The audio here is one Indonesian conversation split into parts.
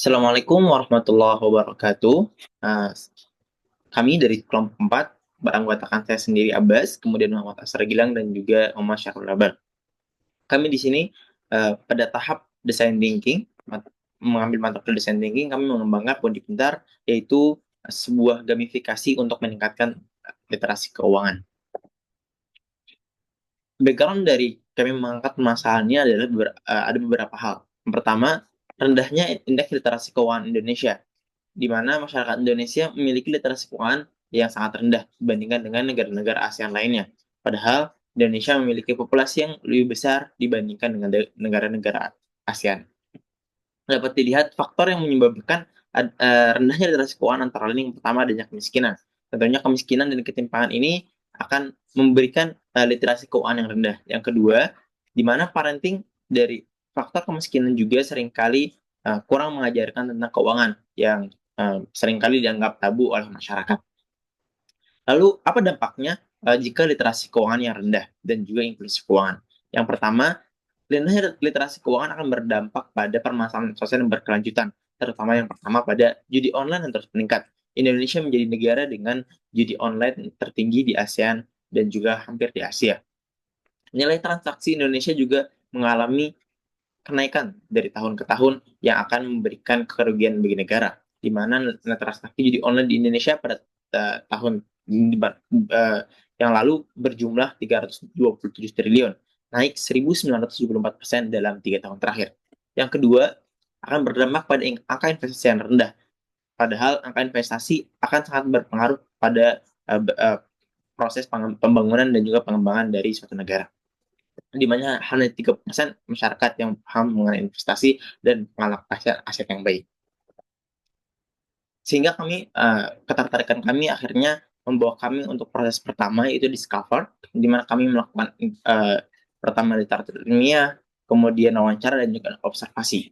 Assalamualaikum warahmatullahi wabarakatuh. Eee, Kami dari kelompok 4 beranggotakan saya sendiri Abbas, kemudian Muhammad Asrar Gilang dan juga Muhammad Syahrul Raban. Kami di sini, pada tahap design thinking, mengambil mata kuliah design thinking, kami mengembangkan Pundi Pintar, yaitu sebuah gamifikasi untuk meningkatkan, literasi keuangan. Background dari kami mengangkat permasalahannya adalah ada beberapa hal. Yang pertama, rendahnya indeks literasi keuangan Indonesia, di mana masyarakat Indonesia memiliki literasi keuangan yang sangat rendah dibandingkan dengan negara-negara ASEAN lainnya. Padahal Indonesia memiliki populasi yang lebih besar dibandingkan dengan negara-negara ASEAN. Dapat dilihat faktor yang menyebabkan rendahnya literasi keuangan antara lain yang pertama adanya kemiskinan. Tentunya kemiskinan dan ketimpangan ini akan memberikan literasi keuangan yang rendah. Yang kedua, di mana parenting dari faktor kemiskinan juga seringkali kurang mengajarkan tentang keuangan yang seringkali dianggap tabu oleh masyarakat. Lalu apa dampaknya jika literasi keuangan yang rendah dan juga inklusi keuangan? Yang pertama, rendahnya literasi keuangan akan berdampak pada permasalahan sosial yang berkelanjutan, terutama yang pertama pada judi online yang terus meningkat. Indonesia menjadi negara dengan judi online tertinggi di ASEAN dan juga hampir di Asia. Nilai transaksi Indonesia juga mengalami kenaikan dari tahun ke tahun yang akan memberikan kerugian bagi negara, di mana nilai transaksi judi online di Indonesia pada tahun yang lalu berjumlah 327 triliun, naik 1.974% dalam 3 tahun terakhir. Yang kedua, akan berdampak pada angka investasi yang rendah. Padahal angka investasi akan sangat berpengaruh pada proses pembangunan dan juga pengembangan dari suatu negara, di mana hanya 3% masyarakat yang paham mengenai investasi dan mengalokasikan aset yang baik. Sehingga ketertarikan kami akhirnya membawa kami untuk proses pertama, yaitu discover, di mana kami melakukan pertama literatur ilmiah, kemudian wawancara dan juga observasi.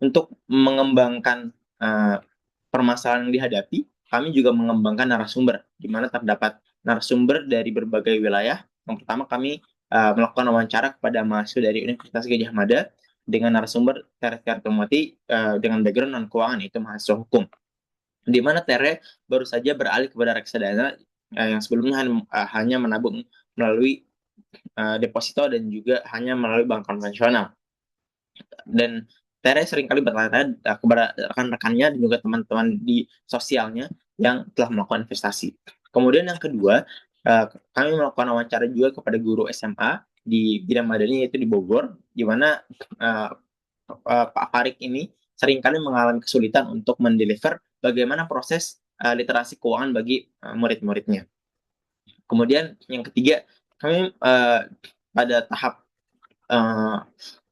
Untuk mengembangkan permasalahan yang dihadapi, kami juga mengembangkan narasumber, di mana terdapat narasumber dari berbagai wilayah. Yang pertama kami melakukan wawancara kepada mahasiswa dari Universitas Gadjah Mada dengan narasumber Tere Tirtomati dengan background non keuangan, yaitu mahasiswa hukum. Di mana Tere baru saja beralih kepada reksadana yang sebelumnya hanya menabung melalui deposito dan juga hanya melalui bank konvensional. Dan Tere seringkali bertanya kepada rekan-rekannya dan juga teman-teman di sosialnya yang telah melakukan investasi. Kemudian yang kedua, kami melakukan wawancara juga kepada guru SMA di bidang madani, yaitu di Bogor, di mana Pak Farik ini seringkali mengalami kesulitan untuk mendeliver bagaimana proses literasi keuangan bagi murid-muridnya. Kemudian yang ketiga, kami pada tahap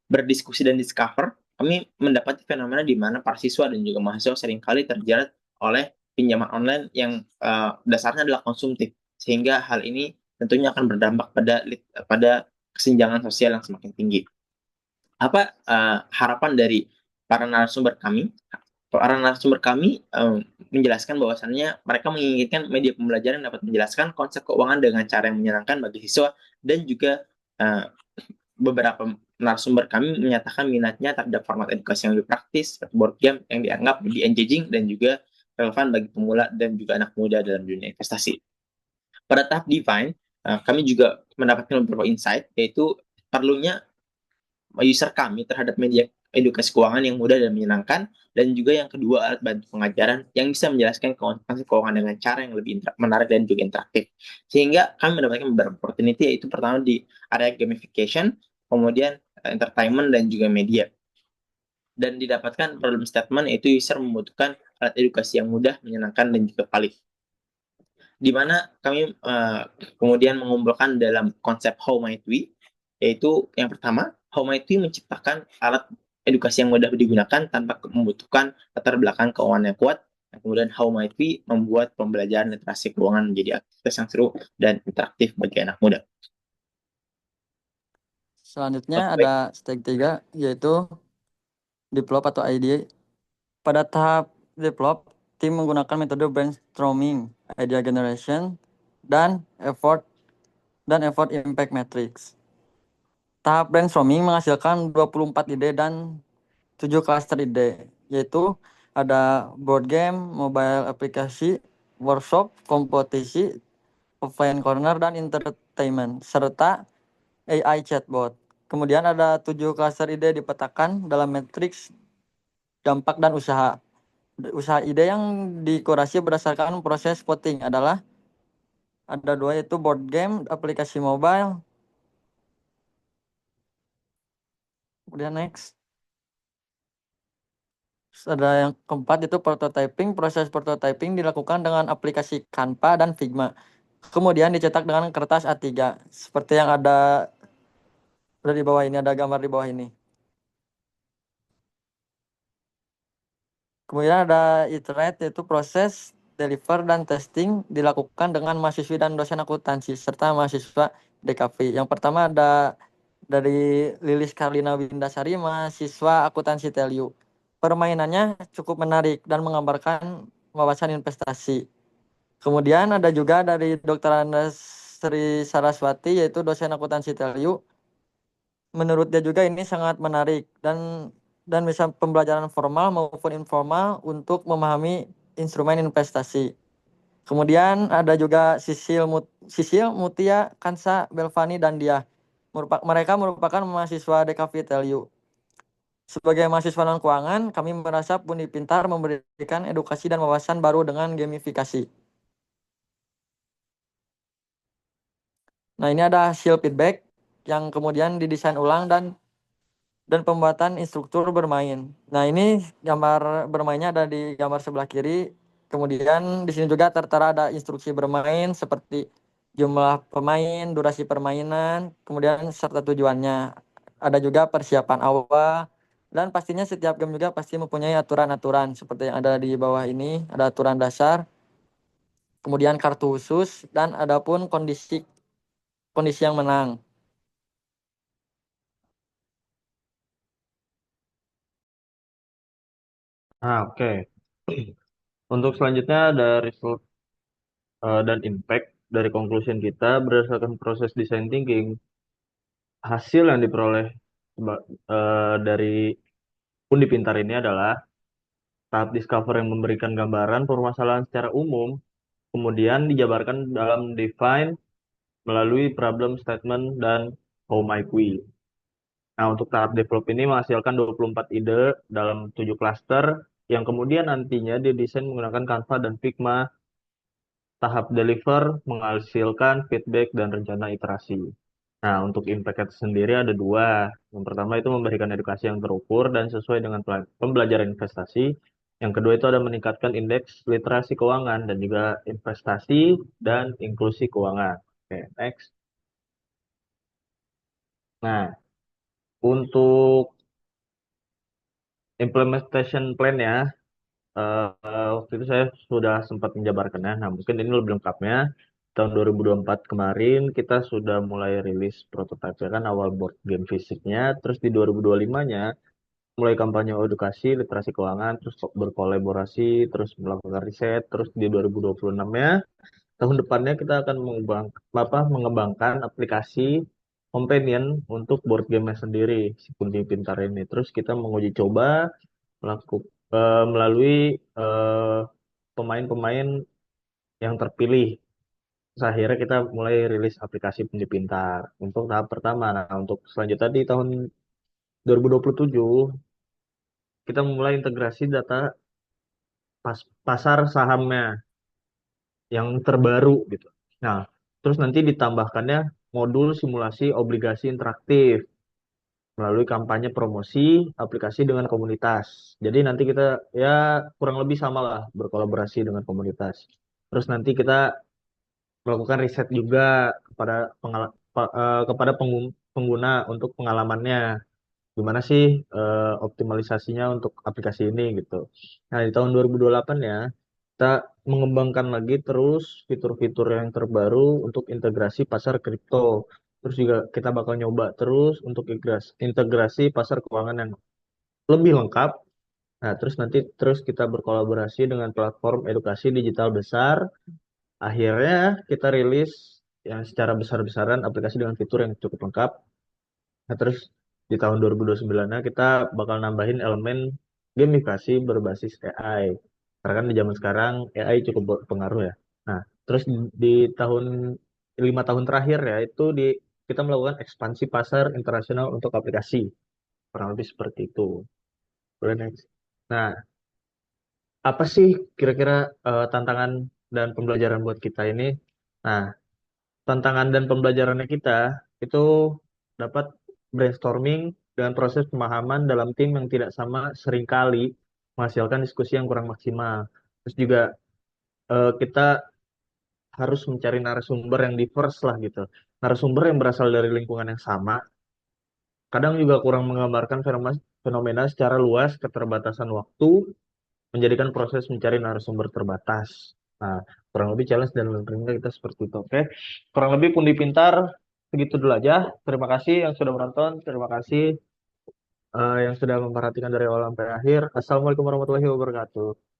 berdiskusi dan discover, kami mendapati fenomena di mana para siswa dan juga mahasiswa seringkali terjerat oleh pinjaman online yang dasarnya adalah konsumtif, sehingga hal ini tentunya akan berdampak pada kesenjangan sosial yang semakin tinggi. Apa harapan dari para narasumber kami? Para narasumber kami menjelaskan bahwasannya mereka menginginkan media pembelajaran yang dapat menjelaskan konsep keuangan dengan cara yang menyenangkan bagi siswa, dan juga beberapa narasumber kami menyatakan minatnya terhadap format edukasi yang lebih praktis seperti board game yang dianggap lebih engaging dan juga relevan bagi pemula dan juga anak muda dalam dunia investasi. Pada tahap define, kami juga mendapatkan beberapa insight, yaitu perlunya user kami terhadap media edukasi keuangan yang mudah dan menyenangkan, dan juga yang kedua alat bantu pengajaran yang bisa menjelaskan konsep keuangan dengan cara yang lebih menarik dan juga interaktif. Sehingga kami mendapatkan beberapa opportunity, yaitu pertama di area gamification, kemudian entertainment dan juga media. Dan didapatkan problem statement, yaitu user membutuhkan alat edukasi yang mudah, menyenangkan dan juga valid. Di mana kami kemudian mengumpulkan dalam konsep How Might We, yaitu yang pertama, How Might We menciptakan alat edukasi yang mudah digunakan tanpa membutuhkan latar belakang keuangan yang kuat. Kemudian How Might We membuat pembelajaran literasi keuangan menjadi aktivitas yang seru dan interaktif bagi anak muda. Selanjutnya Baik. ada step 3, yaitu develop atau idea. Pada tahap develop, tim menggunakan metode brainstorming, idea generation, dan effort impact matrix. Tahap brainstorming menghasilkan 24 ide dan 7 cluster ide. yaitu ada board game, mobile aplikasi, workshop, kompetisi, offline corner, dan entertainment, serta AI chatbot. Kemudian ada 7 klaster ide dipetakan dalam matriks dampak dan usaha. Usaha ide yang dikurasi berdasarkan proses voting adalah ada 2, yaitu board game, aplikasi mobile. Kemudian next. Terus ada yang keempat itu prototyping. Proses prototyping dilakukan dengan aplikasi Canva dan Figma. Kemudian dicetak dengan kertas A3. Seperti yang ada di bawah ini, ada gambar di bawah ini. Kemudian ada iterate, yaitu proses deliver dan testing dilakukan dengan mahasiswi dan dosen akuntansi serta mahasiswa DKV. Yang pertama ada dari Lilis Karlina Windasari, mahasiswa akuntansi TELU. Permainannya cukup menarik dan menggambarkan wawasan investasi. Kemudian ada juga dari Dr. Andas Sri Saraswati, yaitu dosen akuntansi TELU. Menurut dia juga ini sangat menarik dan bisa pembelajaran formal maupun informal untuk memahami instrumen investasi. Kemudian ada juga Sisil Mutia, Kansa, Belvani, dan dia. Mereka merupakan mahasiswa DKV TELU. Sebagai mahasiswa non keuangan, kami merasa Pundi Pintar memberikan edukasi dan wawasan baru dengan gamifikasi. Nah, ini ada hasil feedback yang kemudian didesain ulang dan pembuatan instruktur bermain. Nah, ini gambar bermainnya ada di gambar sebelah kiri. Kemudian di sini juga tertera ada instruksi bermain seperti jumlah pemain, durasi permainan, kemudian serta tujuannya. Ada juga persiapan awal, dan pastinya setiap game juga pasti mempunyai aturan-aturan seperti yang ada di bawah ini. Ada aturan dasar, kemudian kartu khusus, dan adapun kondisi yang menang. Nah, oke. Untuk selanjutnya ada result dan impact dari conclusion kita berdasarkan proses design thinking. Hasil yang diperoleh dari Pundi Pintar ini adalah tahap discover yang memberikan gambaran permasalahan secara umum, kemudian dijabarkan dalam define melalui problem statement dan how might we. Nah, untuk tahap develop ini menghasilkan 24 ide dalam 7 klaster yang kemudian nantinya didesain menggunakan Canva dan Figma. Tahap deliver menghasilkan feedback dan rencana iterasi. Nah, untuk impact itu sendiri ada 2. Yang pertama itu memberikan edukasi yang terukur dan sesuai dengan pembelajaran investasi. Yang kedua itu ada meningkatkan indeks literasi keuangan dan juga investasi dan inklusi keuangan. Oke, next. Nah, untuk implementation plan ya, waktu itu saya sudah sempat menjabarkannya. Nah, mungkin ini lebih lengkapnya. Tahun 2024 kemarin kita sudah mulai rilis prototipe ya kan awal board game fisiknya. Terus di 2025-nya mulai kampanye edukasi literasi keuangan, terus berkolaborasi, terus melakukan riset. Terus di 2026-nya tahun depannya kita akan mengembangkan aplikasi companion untuk board game sendiri si Kunci Pintar ini. Terus kita menguji coba melalui eh, pemain-pemain yang terpilih. Terus akhirnya kita mulai rilis aplikasi Pundi Pintar untuk tahap pertama. Nah, untuk selanjutnya di tahun 2027 kita memulai integrasi data pasar sahamnya yang terbaru gitu. Nah, terus nanti ditambahkannya modul simulasi obligasi interaktif melalui kampanye promosi aplikasi dengan komunitas. Jadi nanti kita ya kurang lebih sama lah berkolaborasi dengan komunitas. Terus nanti kita melakukan riset juga kepada pengguna untuk pengalamannya. Gimana sih optimalisasinya untuk aplikasi ini gitu. Nah, di tahun 2028 ya, kita mengembangkan lagi terus fitur-fitur yang terbaru untuk integrasi pasar kripto. Terus juga kita bakal nyoba terus untuk integrasi pasar keuangan yang lebih lengkap. Nah, terus nanti terus kita berkolaborasi dengan platform edukasi digital besar. Akhirnya kita rilis yang secara besar-besaran aplikasi dengan fitur yang cukup lengkap. Nah, terus di tahun 2029-nya kita bakal nambahin elemen gamifikasi berbasis AI. Karena kan di zaman sekarang AI cukup berpengaruh ya. Nah, terus di tahun 5 tahun terakhir ya itu kita melakukan ekspansi pasar internasional untuk aplikasi. Kurang lebih seperti itu. Boleh next. Nah, apa sih kira-kira tantangan dan pembelajaran buat kita ini? Nah, tantangan dan pembelajarannya kita itu dapat brainstorming dan proses pemahaman dalam tim yang tidak sama seringkali menghasilkan diskusi yang kurang maksimal. Terus juga kita harus mencari narasumber yang diverse lah gitu. Narasumber yang berasal dari lingkungan yang sama, kadang juga kurang menggambarkan fenomena fenomena secara luas, keterbatasan waktu, menjadikan proses mencari narasumber terbatas. Nah, kurang lebih challenge dan learning kita seperti itu. Oke, kurang lebih Pundi Pintar segitu dulu aja. Terima kasih yang sudah menonton. Terima kasih yang sudah memperhatikan dari awal sampai akhir. Assalamualaikum warahmatullahi wabarakatuh.